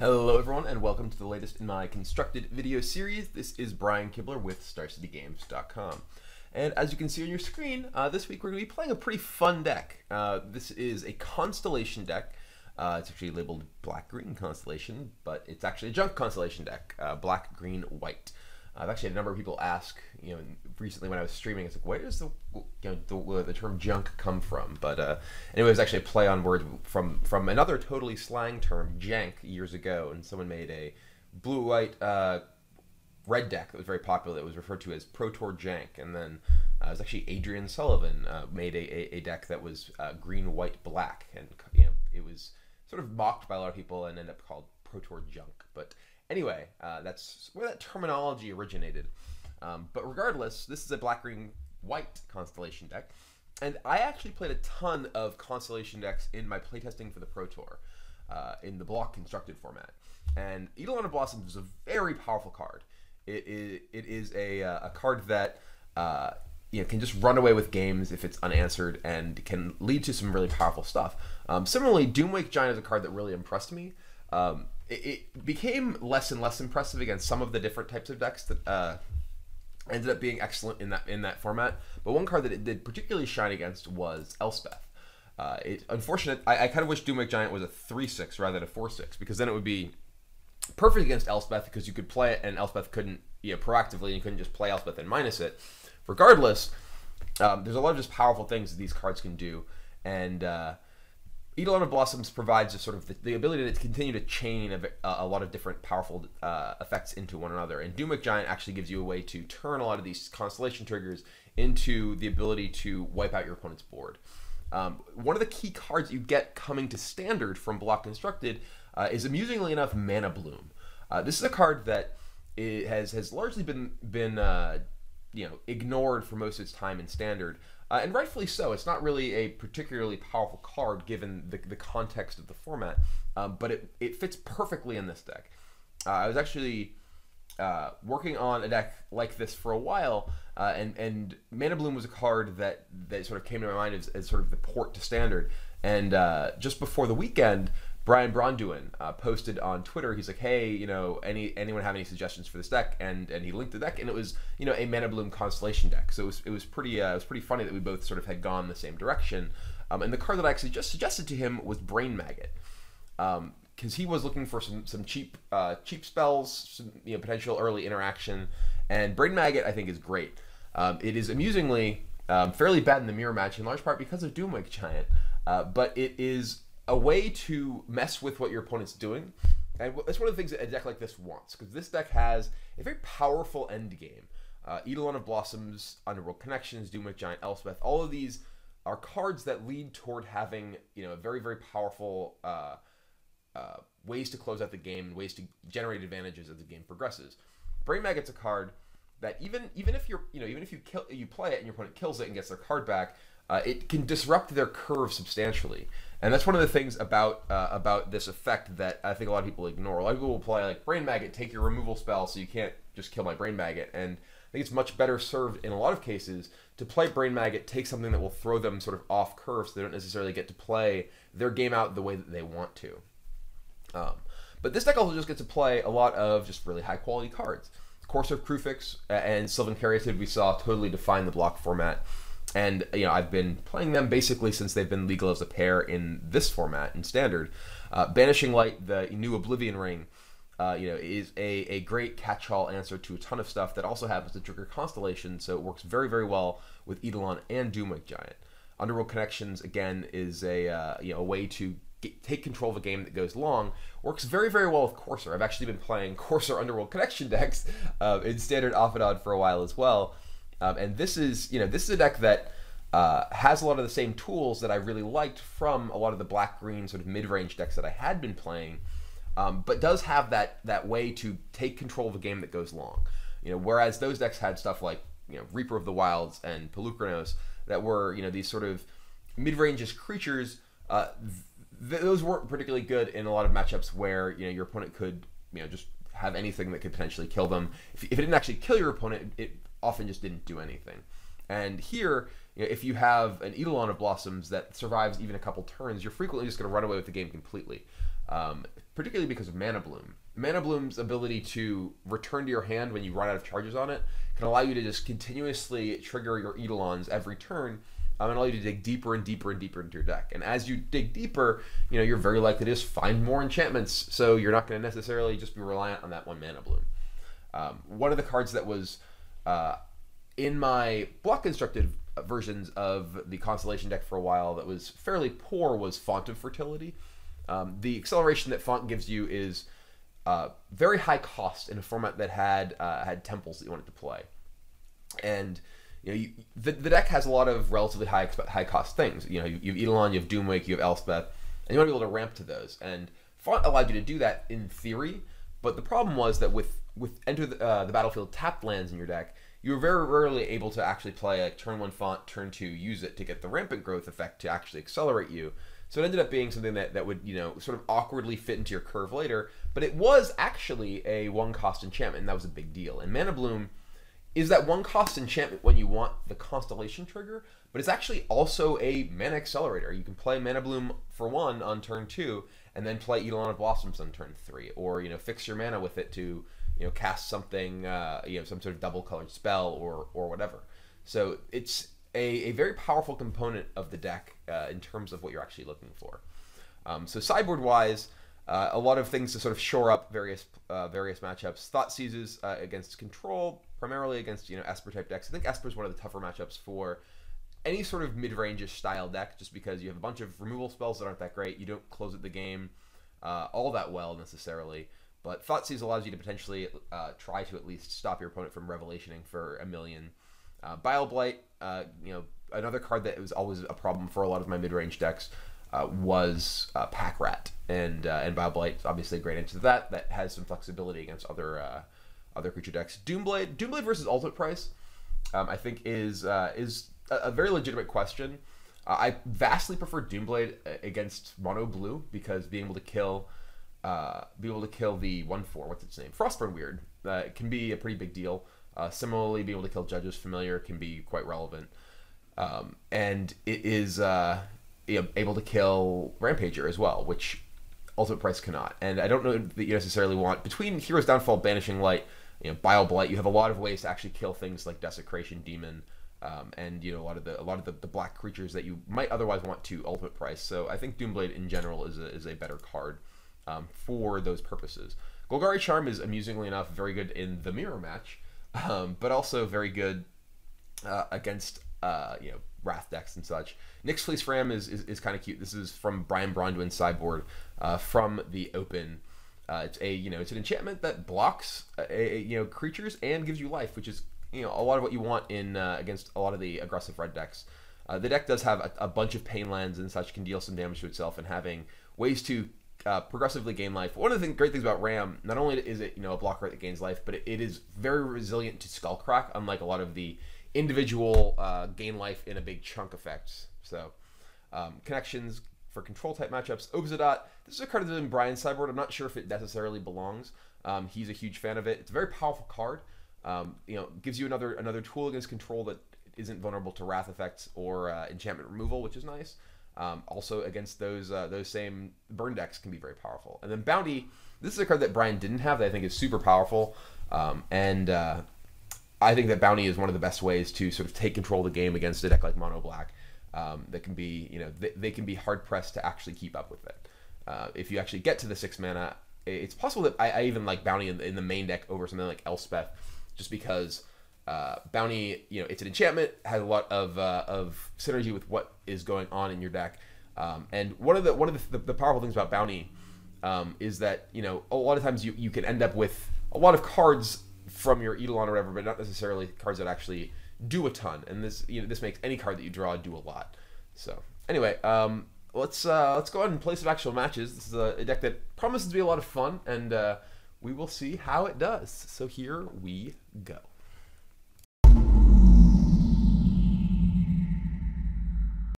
Hello everyone and welcome to the latest in my constructed video series. This is Brian Kibler with StarCityGames.com. And as you can see on your screen, this week we're going to be playing a pretty fun deck. This is a Constellation deck. It's actually labeled Black-Green Constellation, but it's actually a Junk Constellation deck, Black, Green, White. I've actually had a number of people ask, recently when I was streaming, it's like, where does the term junk come from? But anyway, it was actually a play on words from another totally slang term, jank, years ago, and someone made a blue-white red deck that was very popular that was referred to as Pro Tour Jank, and then it was actually Adrian Sullivan made a deck that was green, white, black, and it was sort of mocked by a lot of people and ended up called Pro Tour Junk. But anyway, that's where that terminology originated. But regardless, this is a black, green, white Constellation deck. And I actually played a ton of Constellation decks in my playtesting for the Pro Tour in the block constructed format. And Eidolon of Blossoms is a very powerful card. It is a card that can just run away with games if it's unanswered and can lead to some really powerful stuff. Similarly, Doomwake Giant is a card that really impressed me. It became less and less impressive against some of the different types of decks that ended up being excellent in that format. But one card that it did particularly shine against was Elspeth. It's unfortunate. I kind of wish Doomwake Giant was a 3/6 rather than a 4/6, because then it would be perfect against Elspeth, because you could play it and Elspeth couldn't, proactively, and you couldn't just play Elspeth and minus it. Regardless, there's a lot of just powerful things that these cards can do, and Eidolon of Blossoms provides a sort of the ability to continue to chain a lot of different powerful effects into one another. And Doomwake Giant actually gives you a way to turn a lot of these Constellation triggers into the ability to wipe out your opponent's board. One of the key cards you get coming to Standard from Block Constructed is, amusingly enough, Mana Bloom. This is a card that has largely been ignored for most of its time in Standard. And rightfully so. It's not really a particularly powerful card given the context of the format, but it fits perfectly in this deck. I was actually working on a deck like this for a while, and Mana Bloom was a card that sort of came to my mind as sort of the port to Standard. And just before the weekend, Brian Bronduin posted on Twitter. He's like, "Hey, anyone have any suggestions for this deck?" And he linked the deck, and it was a Mana Bloom Constellation deck. So it was pretty funny that we both sort of had gone the same direction. And the card that I actually just suggested to him was Brain Maggot, because he was looking for some cheap spells, some potential early interaction. And Brain Maggot, I think, is great. It is amusingly fairly bad in the mirror match, in large part because of Doomwake Giant, but it is a way to mess with what your opponent's doing, and that's one of the things that a deck like this wants, because this deck has a very powerful end game. Eidolon of Blossoms, Underworld Connections, Doomwake Giant, Elspeth, all of these are cards that lead toward having a very, very powerful ways to close out the game, ways to generate advantages as the game progresses. Brain Maggot's a card that even if you play it and your opponent kills it and gets their card back, it can disrupt their curve substantially. And that's one of the things about this effect that I think a lot of people ignore. A lot of people will play like Brain Maggot, take your removal spell, so you can't just kill my Brain Maggot. And I think it's much better served in a lot of cases to play Brain Maggot, take something that will throw them sort of off curve, so they don't necessarily get to play their game out the way that they want to. But this deck also just gets to play a lot of just really high quality cards. Courser of Kruphix and Sylvan Caryatid we saw totally define the block format. And I've been playing them basically since they've been legal as a pair in this format in Standard. Banishing Light, the new Oblivion Ring, is a great catch-all answer to a ton of stuff that also happens to trigger Constellation, so it works very, very well with Eidolon and Doomwake Giant. Underworld Connections, again, is a way to take control of a game that goes long. Works very, very well with Courser. I've actually been playing Courser Underworld Connection decks in Standard off and on for a while as well. And this is a deck that has a lot of the same tools that I really liked from a lot of the black-green sort of mid-range decks that I had been playing, but does have that way to take control of a game that goes long. Whereas those decks had stuff like Reaper of the Wilds and Pelucranos that were these sort of mid-range creatures. Those weren't particularly good in a lot of matchups where your opponent could just have anything that could potentially kill them. If it didn't actually kill your opponent, it often just didn't do anything. And here, if you have an Eidolon of Blossoms that survives even a couple turns, you're frequently just going to run away with the game completely. Particularly because of Mana Bloom. Mana Bloom's ability to return to your hand when you run out of charges on it can allow you to just continuously trigger your Eidolons every turn, and allow you to dig deeper and deeper and deeper into your deck. And as you dig deeper, you're very likely to just find more enchantments, so you're not going to necessarily just be reliant on that one Mana Bloom. One of the cards that was in my block constructed versions of the Constellation deck for a while that was fairly poor was Font of Fertility. The acceleration that Font gives you is very high cost in a format that had temples that you wanted to play, and the deck has a lot of relatively high cost things. You have Eidolon, you have Doomwake, you have Elspeth, and you want to be able to ramp to those. And Font allowed you to do that in theory, but the problem was that with enter the battlefield tapped lands in your deck, you were very rarely able to actually play a turn 1 Font, turn 2 use it to get the rampant growth effect to actually accelerate you. So it ended up being something that would, sort of awkwardly fit into your curve later, but it was actually a 1-cost enchantment, and that was a big deal. And Mana Bloom is that 1-cost enchantment when you want the Constellation trigger, but it's actually also a mana accelerator. You can play Mana Bloom for 1 on turn 2, and then play Eidolon of Blossoms on turn 3, or fix your mana with it to cast something, some sort of double-colored spell or whatever. So it's a very powerful component of the deck in terms of what you're actually looking for. So sideboard-wise, a lot of things to sort of shore up various matchups. Thought Seizes against Control, primarily against Esper-type decks. I think Esper is one of the tougher matchups for any sort of mid-range-ish style deck, just because you have a bunch of removal spells that aren't that great. You don't close at the game all that well necessarily. But Thought Seize allows you to potentially try to at least stop your opponent from revelationing for a million. Bile Blight, another card that was always a problem for a lot of my mid-range decks was Pack Rat, and Bile Blight is obviously a great answer to that. That has some flexibility against other creature decks. Doomblade versus Ultimate Price, I think is a very legitimate question. I vastly prefer Doomblade against Mono Blue because being able to kill the 1/4, what's its name, Frostburn Weird, can be a pretty big deal. Similarly, being able to kill Judge's Familiar can be quite relevant, and it is able to kill Rampager as well, which Ultimate Price cannot. And I don't know that you necessarily want, between Hero's Downfall, Banishing Light, Bile Blight, you have a lot of ways to actually kill things like Desecration Demon, and a lot of the black creatures that you might otherwise want to Ultimate Price. So I think Doomblade in general is a better card for those purposes. Golgari Charm is, amusingly enough, very good in the mirror match, but also very good against Wrath decks and such. Nyx Fleece Ram is kind of cute. This is from Brian Bronwyn's sideboard from the Open. It's it's an enchantment that blocks creatures and gives you life, which is a lot of what you want in against a lot of the aggressive red decks. The deck does have a bunch of pain lands and such, can deal some damage to itself, and having ways to progressively gain life. One of the great things about Ram, not only is it a blocker that gains life, but it is very resilient to Skullcrack, unlike a lot of the individual gain life in a big chunk effects. So connections for control type matchups. Obzadot, this is a card that's in Brian's sideboard. I'm not sure if it necessarily belongs. He's a huge fan of it. It's a very powerful card. Gives you another tool against control that isn't vulnerable to wrath effects or enchantment removal, which is nice. Also against those same burn decks can be very powerful. And then Bounty, this is a card that Brian didn't have that I think is super powerful, and I think that Bounty is one of the best ways to sort of take control of the game against a deck like Mono Black. That can be they can be hard pressed to actually keep up with it. If you actually get to the 6 mana, it's possible that I even like Bounty in the main deck over something like Elspeth, just because Bounty, it's an enchantment, has a lot of synergy with what is going on in your deck, and one of the powerful things about Bounty is that a lot of times you can end up with a lot of cards from your Eidolon or whatever, but not necessarily cards that actually do a ton. And this this makes any card that you draw do a lot. So anyway, let's go ahead and play some actual matches. This is a deck that promises to be a lot of fun, and we will see how it does. So here we go.